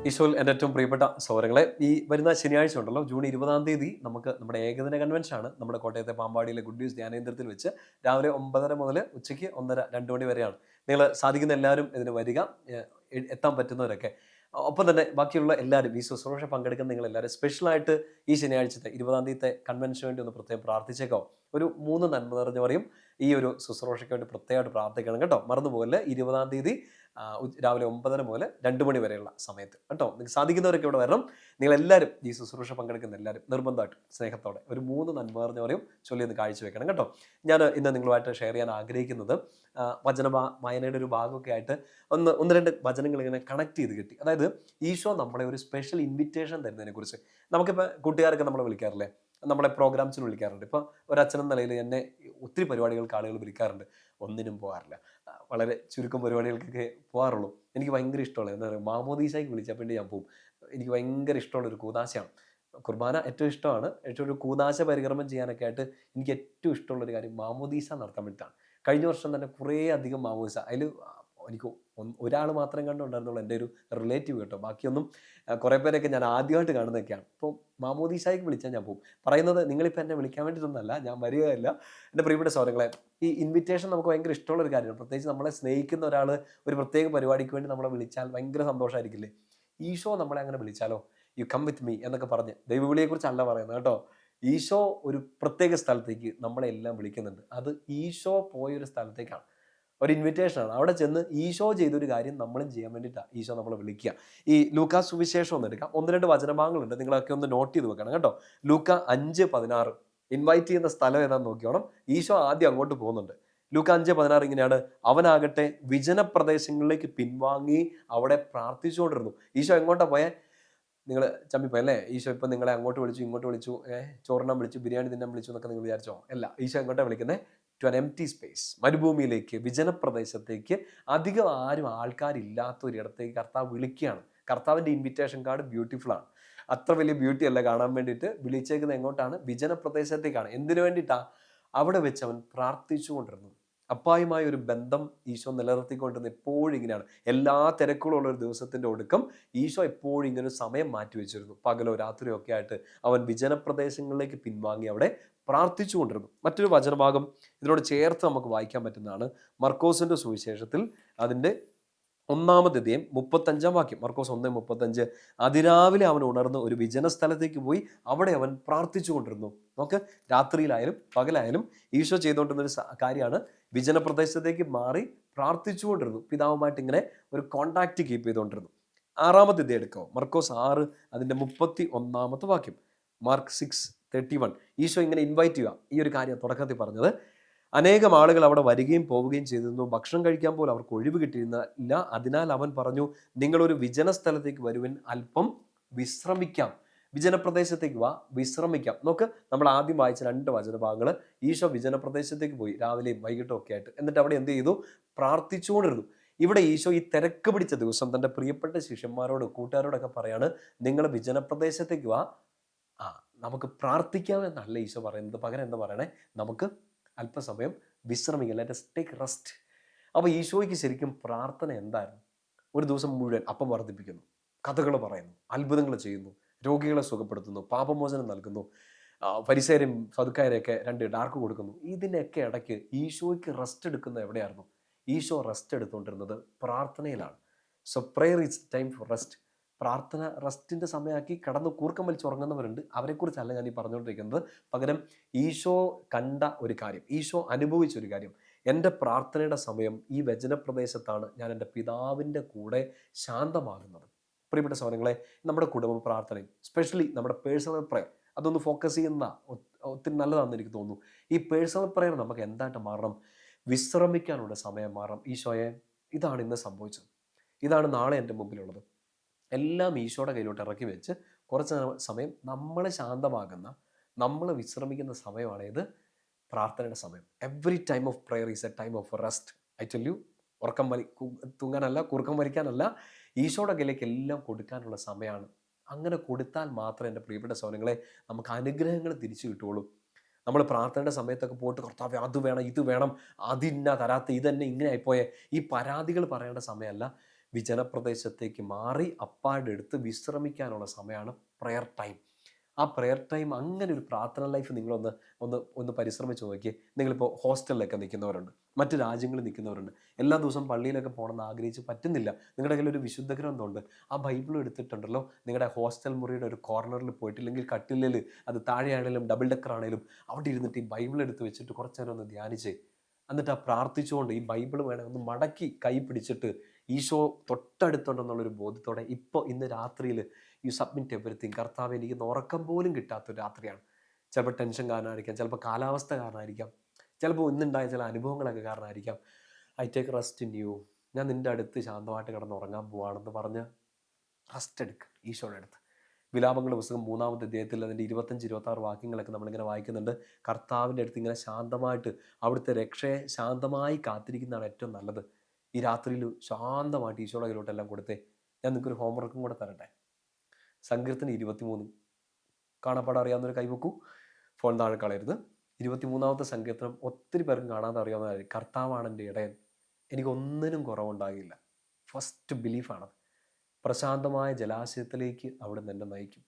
ഈശോയിൽ എൻ്റെ ഏറ്റവും പ്രിയപ്പെട്ട സഹോദരങ്ങളെ, ഈ വരുന്ന ശനിയാഴ്ച ഉണ്ടല്ലോ, ജൂൺ 20 നമുക്ക് നമ്മുടെ ഏകദിന കൺവെൻഷനാണ്. നമ്മുടെ കോട്ടയത്തെ പാമ്പാടിയിലെ ഗുഡ് ന്യൂസ് ധ്യാനേന്ദ്രത്തിൽ വെച്ച് രാവിലെ 9:30 മുതൽ ഉച്ചയ്ക്ക് 1:30, 2 മണി വരെയാണ്. നിങ്ങൾ സാധിക്കുന്ന എല്ലാവരും ഇതിന് വരിക, എത്താൻ പറ്റുന്നവരൊക്കെ. ഒപ്പം തന്നെ ബാക്കിയുള്ള എല്ലാവരും ഈ ശുശ്രൂഷ പങ്കെടുക്കുന്ന നിങ്ങളെല്ലാവരും സ്പെഷ്യലായിട്ട് ഈ ശനിയാഴ്ചത്തെ 20 കൺവെൻഷന് വേണ്ടി ഒന്ന് പ്രത്യേകം പ്രാർത്ഥിച്ചേക്കോ. ഒരു 3 നന്മ നിറഞ്ഞ പറയും ഈ ഒരു ശുശ്രൂഷയ്ക്ക് വേണ്ടി പ്രത്യേകമായിട്ട് പ്രാർത്ഥിക്കണം കേട്ടോ. മറന്നു പോകല്ലേ. 20 രാവിലെ 9:30 മുതൽ 2 മണി വരെയുള്ള സമയത്ത് കേട്ടോ. നിങ്ങൾക്ക് സാധിക്കുന്നവരൊക്കെ ഇവിടെ വരണം. നിങ്ങളെല്ലാവരും ഈ ശുശ്രൂഷ പങ്കെടുക്കുന്ന എല്ലാവരും നിർബന്ധമായിട്ടും സ്നേഹത്തോടെ ഒരു 3 നന്മ നിറഞ്ഞ പറയും ചൊല്ലി ഒന്ന് കാഴ്ചവെക്കണം കേട്ടോ. ഞാൻ ഇന്ന് നിങ്ങളുമായിട്ട് ഷെയർ ചെയ്യാൻ ആഗ്രഹിക്കുന്നത് വചന വായനയുടെ ഒരു ഭാഗമൊക്കെ ആയിട്ട് ഒന്ന് രണ്ട് വചനങ്ങൾ ഇങ്ങനെ കണക്ട് ചെയ്ത് കിട്ടി. അതായത് ഈശോ നമ്മളെ ഒരു സ്പെഷ്യൽ ഇൻവിറ്റേഷൻ തരുന്നതിനെ കുറിച്ച്. നമുക്കിപ്പോൾ കൂട്ടുകാരൊക്കെ നമ്മളെ വിളിക്കാറില്ലേ, നമ്മളെ പ്രോഗ്രാംസിന് വിളിക്കാറുണ്ട്. ഇപ്പോൾ ഒരച്ഛനെന്ന നിലയിൽ എന്നെ ഒത്തിരി പരിപാടികൾക്ക് ആളുകൾ വിളിക്കാറുണ്ട്. ഒന്നിനും പോകാറില്ല, വളരെ ചുരുക്കം പരിപാടികൾക്കൊക്കെ പോകാറുള്ളൂ. എനിക്ക് ഭയങ്കര ഇഷ്ടമുള്ള എന്താ പറയുക, മാമോദീസയ്ക്ക് വിളിച്ചാൽ വേണ്ടി ഞാൻ പോകും. എനിക്ക് ഭയങ്കര ഇഷ്ടമുള്ളൊരു കൂദാശയാണ്. കുർബാന ഏറ്റവും ഇഷ്ടമാണ്. ഏറ്റവും ഒരു കൂദാശ പരികർമ്മം ചെയ്യാനൊക്കെ ആയിട്ട് എനിക്ക് ഏറ്റവും ഇഷ്ടമുള്ളൊരു കാര്യം മാമോദീസ നടത്താൻ വേണ്ടിയിട്ടാണ്. കഴിഞ്ഞ വർഷം തന്നെ കുറേ അധികം മാമോദീസ, അതിൽ എനിക്ക് ഒരാൾ മാത്രം കണ്ടുണ്ടായിരുന്നുള്ളൂ, എൻ്റെ ഒരു റിലേറ്റീവ് കേട്ടോ. ബാക്കിയൊന്നും കുറേ പേരൊക്കെ ഞാൻ ആദ്യമായിട്ട് കാണുന്നതൊക്കെയാണ്. അപ്പോൾ മാമോദീസായ്ക്ക് വിളിച്ചാൽ ഞാൻ പോകും. പറയുന്നത് നിങ്ങളിപ്പോൾ എന്നെ വിളിക്കാൻ വേണ്ടിയിട്ടൊന്നല്ല, ഞാൻ വരികയല്ല. എൻ്റെ പ്രിയപ്പെട്ട സഹോദരങ്ങളെ, ഈ ഇൻവിറ്റേഷൻ നമുക്ക് ഭയങ്കര ഇഷ്ടമുള്ളൊരു കാര്യമാണ്. പ്രത്യേകിച്ച് നമ്മളെ സ്നേഹിക്കുന്ന ഒരാൾ ഒരു പ്രത്യേക പരിപാടിക്ക് വേണ്ടി നമ്മളെ വിളിച്ചാൽ ഭയങ്കര സന്തോഷമായിരിക്കില്ലേ. ഈശോ നമ്മളെ അങ്ങനെ വിളിച്ചാലോ, യു കം വിത്ത് മീ എന്നൊക്കെ പറഞ്ഞ്, ദൈവവിളിയെക്കുറിച്ചല്ല പറയുന്നത് കേട്ടോ. ഈശോ ഒരു പ്രത്യേക സ്ഥലത്തേക്ക് നമ്മളെല്ലാം വിളിക്കുന്നുണ്ട്. അത് ഈശോ പോയൊരു സ്ഥലത്തേക്കാണ്, ഒരു ഇൻവിറ്റേഷനാണ്. അവിടെ ചെന്ന് ഈശോ ചെയ്തൊരു കാര്യം നമ്മളും ചെയ്യാൻ വേണ്ടിയിട്ടാണ് ഈശോ നമ്മളെ വിളിക്കുക. ഈ ലൂക്കാ സുവിശേഷം ഒന്ന് എടുക്കാം. 1-2 വചനഭാഗങ്ങളുണ്ട്, നിങ്ങളൊക്കെ ഒന്ന് നോട്ട് ചെയ്ത് വെക്കണം കേട്ടോ. ലൂക്ക 5:16 ഇൻവൈറ്റ് ചെയ്യുന്ന സ്ഥലം ഏതാണെന്ന് നോക്കിയോണം. ഈശോ ആദ്യം അങ്ങോട്ട് പോകുന്നുണ്ട്. ലൂക്ക 5:16 ഇങ്ങനെയാണ്: അവനാകട്ടെ വിജന പ്രദേശങ്ങളിലേക്ക് പിൻവാങ്ങി അവിടെ പ്രാർത്ഥിച്ചുകൊണ്ടിരുന്നു. ഈശോ എങ്ങോട്ടാ പോയെ? നിങ്ങൾ ചമ്മിപ്പോയി അല്ലേ? ഈശോ ഇപ്പം നിങ്ങളെ അങ്ങോട്ട് വിളിച്ചു, ഇങ്ങോട്ട് വിളിച്ചു, ചോറിനാൻ വിളിച്ചു, ബിരിയാണി തിന്നാൻ വിളിച്ചു എന്നൊക്കെ നിങ്ങൾ വിചാരിച്ചോ? അല്ല. ഈശോ എങ്ങോട്ടാ വിളിക്കുന്നത്? ടു ആൻ എംപ്റ്റി സ്പേസ്, മരുഭൂമിയിലേക്ക്, വിജനപ്രദേശത്തേക്ക്, അധികം ആരും ആൾക്കാരില്ലാത്ത ഒരിടത്തേക്ക് കർത്താവ് വിളിക്കുകയാണ്. കർത്താവിൻ്റെ ഇൻവിറ്റേഷൻ കാർഡ് ബ്യൂട്ടിഫുൾ ആണ്. അത്ര വലിയ ബ്യൂട്ടി അല്ല കാണാൻ വേണ്ടിയിട്ട് വിളിച്ചേക്കുന്നത് എങ്ങോട്ടാണ്? വിജനപ്രദേശത്തേക്കാണ്. എന്തിനു വേണ്ടിയിട്ടാണ്? അവിടെ വെച്ച് അവൻ പ്രാർത്ഥിച്ചുകൊണ്ടിരുന്നു. അപ്പായുമായ ഒരു ബന്ധം ഈശോ നിലനിർത്തിക്കൊണ്ടിരുന്ന എപ്പോഴും ഇങ്ങനെയാണ്. എല്ലാ തിരക്കുകളുള്ള ഒരു ദിവസത്തിൻ്റെ ഒടുക്കം ഈശോ എപ്പോഴും ഇങ്ങനെ ഒരു സമയം മാറ്റി വെച്ചിരുന്നു. പകലോ രാത്രിയോ ഒക്കെ ആയിട്ട് അവൻ വിജനപ്രദേശങ്ങളിലേക്ക് പിൻവാങ്ങി അവിടെ പ്രാർത്ഥിച്ചു കൊണ്ടിരുന്നു. മറ്റൊരു വചനഭാഗം ഇതിനോട് ചേർത്ത് നമുക്ക് വായിക്കാൻ പറ്റുന്നതാണ് മർക്കോസിന്റെ സുവിശേഷത്തിൽ അതിൻ്റെ 1-ാം അധ്യായം 35-ാം വാക്യം. മർക്കോസ് 1:35. അതിരാവിലെ അവൻ ഉണർന്ന് ഒരു വിജന സ്ഥലത്തേക്ക് പോയി അവിടെ അവൻ പ്രാർത്ഥിച്ചു കൊണ്ടിരുന്നു. നമുക്ക് രാത്രിയിലായാലും പകലായാലും ഈശോ ചെയ്തുകൊണ്ടിരുന്നൊരു കാര്യമാണ്, വിജനപ്രദേശത്തേക്ക് മാറി പ്രാർത്ഥിച്ചു കൊണ്ടിരുന്നു. പിതാവുമായിട്ട് ഇങ്ങനെ ഒരു കോണ്ടാക്ട് കീപ്പ് ചെയ്തുകൊണ്ടിരുന്നു. 6-ാമത്തെ അധ്യായം എടുക്കാമോ? മർക്കോസ് 6 അതിൻ്റെ 31-ാമത്തെ വാക്യം. മാർക്ക് 6:31. ഈശോ ഇങ്ങനെ ഇൻവൈറ്റ് ചെയ്യുക. ഈ ഒരു കാര്യം തുടക്കത്തിൽ പറഞ്ഞത്. അനേകം ആളുകൾ അവിടെ വരികയും പോവുകയും ചെയ്തിരുന്നു. ഭക്ഷണം കഴിക്കാൻ പോലും അവർക്ക് ഒഴിവ് കിട്ടിയിരുന്നില്ല. അതിനാൽ അവൻ പറഞ്ഞു, നിങ്ങളൊരു വിജന സ്ഥലത്തേക്ക് വരുവിൻ, അല്പം വിശ്രമിക്കാം. വിജനപ്രദേശത്തേക്ക് വാ, വിശ്രമിക്കാം. നോക്ക്, നമ്മൾ ആദ്യം വായിച്ച 2 വചനഭാഗങ്ങൾ. ഈശോ വിജനപ്രദേശത്തേക്ക് പോയി രാവിലെയും വൈകിട്ടും ഒക്കെ ആയിട്ട്. എന്നിട്ട് അവിടെ എന്ത് ചെയ്തു? പ്രാർത്ഥിച്ചുകൊണ്ടിരുന്നു. ഇവിടെ ഈശോ ഈ തിരക്ക് പിടിച്ച ദിവസം തൻ്റെ പ്രിയപ്പെട്ട ശിഷ്യന്മാരോട് കൂട്ടുകാരോടൊക്കെ പറയാണ്, നിങ്ങൾ വിജനപ്രദേശത്തേക്ക് വാ, ആ നമുക്ക് പ്രാർത്ഥിക്കാമെന്നല്ല ഈശോ പറയുന്നത്. പകരം എന്താ പറയണേ? നമുക്ക് അല്പസമയം വിശ്രമിക്കാം, ലെറ്റ് us ടേക്ക് റെസ്റ്റ്. അപ്പോൾ ഈശോയ്ക്ക് ശരിക്കും പ്രാർത്ഥന എന്തായിരുന്നു? ഒരു ദിവസം മുഴുവൻ അപ്പം വർദ്ധിപ്പിക്കുന്നു, കഥകൾ പറയുന്നു, അത്ഭുതങ്ങൾ ചെയ്യുന്നു, രോഗികളെ സുഖപ്പെടുത്തുന്നു, പാപമോചനം നൽകുന്നു, ഫരിസേരെയും സദുക്കാരെയൊക്കെ 2 ഡാർക്ക് കൊടുക്കുന്നു. ഇതിനൊക്കെ ഇടയ്ക്ക് ഈശോയ്ക്ക് റെസ്റ്റ് എടുക്കുന്നത് എവിടെയായിരുന്നു? ഈശോ റെസ്റ്റ് എടുത്തുകൊണ്ടിരുന്നത് പ്രാർത്ഥനയിലാണ്. So prayer is time for rest. പ്രാർത്ഥന റെസ്റ്റിൻ്റെ സമയമാക്കി കടന്ന് കൂർക്കം വലിച്ചുറങ്ങുന്നവരുണ്ട്. അവരെക്കുറിച്ചല്ല ഞാൻ ഈ പറഞ്ഞുകൊണ്ടിരിക്കുന്നത്. പകരം ഈശോ കണ്ട ഒരു കാര്യം, ഈശോ അനുഭവിച്ചൊരു കാര്യം. എൻ്റെ പ്രാർത്ഥനയുടെ സമയം ഈ വചനപ്രദേശത്താണ് ഞാൻ എൻ്റെ പിതാവിൻ്റെ കൂടെ ശാന്തമാകുന്നത്. പ്രിയപ്പെട്ട സഹോദരങ്ങളെ, നമ്മുടെ കുടുംബ പ്രാർത്ഥനയും സ്പെഷ്യലി നമ്മുടെ പേഴ്സണൽ പ്രയർ അതൊന്ന് ഫോക്കസ് ചെയ്യുന്ന ഒത്തിരി നല്ലതാണെന്ന് എനിക്ക് തോന്നുന്നു. ഈ പേഴ്സണൽ പ്രയർ നമുക്ക് എന്തായിട്ട് മാറണം? വിശ്രമിക്കാനുള്ള സമയം മാറണം. ഈശോയെ, ഇതാണ് ഇന്ന് സംഭവിച്ചത്, ഇതാണ് നാളെ എൻ്റെ മുമ്പിലുള്ളത്, എല്ലാം ഈശോയുടെ കയ്യിലോട്ട് ഇറക്കി വെച്ച് കുറച്ച് സമയം നമ്മളെ ശാന്തമാകുന്ന, നമ്മൾ വിശ്രമിക്കുന്ന സമയമാണ് ഇത്, പ്രാർത്ഥനയുടെ സമയം. Every time of prayer is A time of rest. I tell you, ഉറക്കം തൂങ്ങാനല്ല, കുറുക്കം വലിക്കാനല്ല, ഈശോയുടെ കയ്യിലേക്ക് എല്ലാം കൊടുക്കാനുള്ള സമയമാണ്. അങ്ങനെ കൊടുത്താൽ മാത്രമേ എൻ്റെ പ്രിയപ്പെട്ട സഹോദരങ്ങളെ നമുക്ക് അനുഗ്രഹങ്ങൾ തിരിച്ചു കിട്ടുകയുള്ളൂ. നമ്മൾ പ്രാർത്ഥനയുടെ സമയത്തൊക്കെ പോയിട്ട് കർത്താവേ അത് വേണം, ഇത് വേണം, അതിന്ന തരാത്ത, ഇതന്നെ ഇങ്ങനെ ആയിപ്പോയെ, ഈ പരാതികൾ പറയേണ്ട സമയമല്ല. വിജനപ്രദേശത്തേക്ക് മാറി അപ്പാടെ അടുത്ത് വിശ്രമിക്കാനുള്ള സമയമാണ് പ്രെയർ ടൈം. ആ പ്രെയർ ടൈം, അങ്ങനെ ഒരു പ്രാർത്ഥന ലൈഫ് നിങ്ങളൊന്ന് ഒന്ന് ഒന്ന് പരിശ്രമിച്ച് നോക്കിയേ. നിങ്ങളിപ്പോൾ ഹോസ്റ്റലിലൊക്കെ നിൽക്കുന്നവരുണ്ട്, മറ്റ് രാജ്യങ്ങളിൽ നിൽക്കുന്നവരുണ്ട്, എല്ലാ ദിവസവും പള്ളിയിലൊക്കെ പോകണമെന്ന് ആഗ്രഹിച്ച് പറ്റുന്നില്ല. നിങ്ങളുടെ കയ്യിൽ ഒരു വിശുദ്ധ ഗ്രന്ഥമുണ്ട്, ആ ബൈബിൾ എടുത്തിട്ടുണ്ടല്ലോ, നിങ്ങളുടെ ഹോസ്റ്റൽ മുറിയുടെ ഒരു കോർണറിൽ പോയിട്ട്, ഇല്ലെങ്കിൽ കട്ടിലിൽ, അത് താഴെയാണെങ്കിലും ഡബിൾ ഡെക്കർ ആണെങ്കിലും, അവിടെ ഇരുന്നിട്ട് ഈ ബൈബിൾ എടുത്ത് വെച്ചിട്ട് കുറച്ച് നേരം ഒന്ന് ധ്യാനിച്ചേ. എന്നിട്ട് ആ പ്രാർത്ഥിച്ചുകൊണ്ട് ഈ ബൈബിൾ വേണമെങ്കിൽ ഒന്ന് മടക്കി കൈ പിടിച്ചിട്ട് ഈശോ തൊട്ടടുത്തുണ്ടെന്നുള്ളൊരു ബോധ്യത്തോടെ ഇപ്പോൾ ഇന്ന് രാത്രിയിൽ യു സബ്മിറ്റ് എവരിത്തിങ്. കർത്താവ്, എനിക്ക് ഉറക്കം പോലും കിട്ടാത്തൊരു രാത്രിയാണ്. ചിലപ്പോൾ ടെൻഷൻ കാരണമായിരിക്കാം, ചിലപ്പോൾ കാലാവസ്ഥ കാരണമായിരിക്കാം, ചിലപ്പോൾ ഇന്നുണ്ടായ ചില അനുഭവങ്ങളൊക്കെ കാരണമായിരിക്കാം. I take rest in you. ഞാൻ നിൻ്റെ അടുത്ത് ശാന്തമായിട്ട് കിടന്ന് ഉറങ്ങാൻ പോവാണെന്ന് പറഞ്ഞ് റെസ്റ്റ് എടുക്കുക ഈശോയുടെ അടുത്ത്. വിലാപങ്ങളുടെ പുസ്തകം 3-ാമത്തെ അധ്യായത്തിൽ അതിൻ്റെ 25-26 വാക്യങ്ങളൊക്കെ നമ്മളിങ്ങനെ വായിക്കുന്നുണ്ട്. കർത്താവിൻ്റെ അടുത്ത് ഇങ്ങനെ ശാന്തമായിട്ട്, അവിടുത്തെ രക്ഷയെ ശാന്തമായി കാത്തിരിക്കുന്നതാണ് ഏറ്റവും നല്ലത്. ഈ രാത്രിയിൽ ശാന്തമായിട്ട് ഈശോയുടെ കയ്യിലോട്ടെല്ലാം കൊടുത്തേ. ഞാൻ നിങ്ങൾക്കൊരു ഹോംവർക്കും കൂടെ തരട്ടെ. സങ്കീർത്തനം 23 കാണാപ്പാടം അറിയാവുന്നൊരു കൈവെക്കൂ, ഫോൺ താഴെ കളയരുത്. 23-ാമത്തെ സങ്കീർത്തനം ഒത്തിരി പേർക്കും കാണാതെ അറിയാവുന്ന കാര്യം. കർത്താവാണ് എൻ്റെ ഇടയൻ, എനിക്കൊന്നിനും കുറവുണ്ടാകില്ല. ഫസ്റ്റ് ബിലീഫാണത്. പ്രശാന്തമായ ജലാശയത്തിലേക്ക് അവിടെ നിന്ന് എന്നെ നയിക്കും.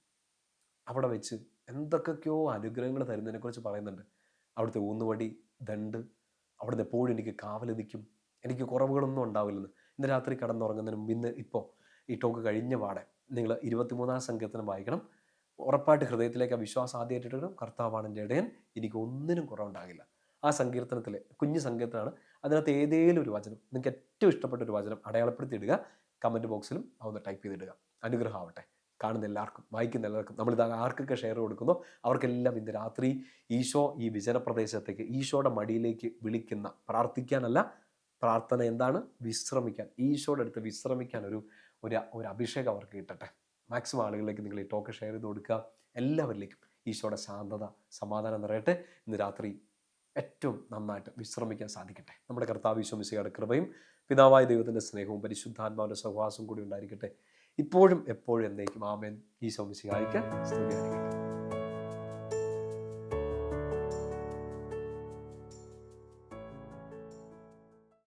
അവിടെ വെച്ച് എന്തൊക്കെയൊക്കെയോ അനുഗ്രഹങ്ങൾ തരുന്നതിനെക്കുറിച്ച് പറയുന്നുണ്ട്. അവിടുത്തെ ഊന്നുവടി, ദണ്ട്, അവിടുന്ന് എപ്പോഴും എനിക്ക് കാവലിരിക്കും, എനിക്ക് കുറവുകളൊന്നും ഉണ്ടാവില്ലെന്ന്. ഇന്ന് രാത്രി കിടന്നുറങ്ങുന്നതിന് മുമ്പ്, ഇപ്പോൾ ഈ ടോക്ക് കഴിഞ്ഞ പാടെ നിങ്ങൾ 23-ാം സങ്കീർത്തനം വായിക്കണം. ഉറപ്പായിട്ട് ഹൃദയത്തിലേക്ക് ആ വിശ്വാസം ആദ്യമായിട്ടിടണം. കർത്താവാണ് എൻ്റെ ഇടയൻ, എനിക്ക് ഒന്നിനും കുറവുണ്ടാകില്ല. ആ സങ്കീർത്തനത്തിലെ കുഞ്ഞു സങ്കീർത്തനമാണ്. അതിനകത്ത് ഏതെങ്കിലും ഒരു വചനം, നിങ്ങൾക്ക് ഏറ്റവും ഇഷ്ടപ്പെട്ട ഒരു വചനം അടയാളപ്പെടുത്തി ഇടുക. കമൻറ്റ് ബോക്സിലും അതൊന്ന് ടൈപ്പ് ചെയ്തിടുക. അനുഗ്രഹമാവട്ടെ കാണുന്ന എല്ലാവർക്കും, വായിക്കുന്ന എല്ലാവർക്കും. നമ്മളിത് ആർക്കൊക്കെ ഷെയർ കൊടുക്കുന്നോ അവർക്കെല്ലാം ഇന്ന് രാത്രി ഈശോ ഈ വിജനപ്രദേശത്തേക്ക്, ഈശോയുടെ മടിയിലേക്ക് വിളിക്കുന്ന, പ്രാർത്ഥിക്കാനല്ല, പ്രാർത്ഥന എന്താണ്? വിശ്രമിക്കാൻ, ഈശോയുടെ അടുത്ത് വിശ്രമിക്കാൻ ഒരു ഒരു അഭിഷേകം അവർക്ക് കിട്ടട്ടെ. മാക്സിമം ആളുകളിലേക്ക് നിങ്ങൾ ഈ ടോക്ക് ഷെയർ ചെയ്ത് കൊടുക്കുക. എല്ലാവരിലേക്കും ഈശോയുടെ ശാന്തത, സമാധാനം നിറയട്ടെ. ഇന്ന് രാത്രി ഏറ്റവും നന്നായിട്ട് വിശ്രമിക്കാൻ സാധിക്കട്ടെ. നമ്മുടെ കർത്താവ് ഈശോ മിശിഹായുടെ കൃപയും പിതാവായ ദൈവത്തിൻ്റെ സ്നേഹവും പരിശുദ്ധാത്മാവിൻ്റെ സഹവാസവും കൂടി ഉണ്ടായിരിക്കട്ടെ, ഇപ്പോഴും എപ്പോഴും എന്നേക്കും. ആമേൻ. ഈശോ മിശിഹായ്ക്ക് സ്തുതിയായിരിക്കട്ടെ.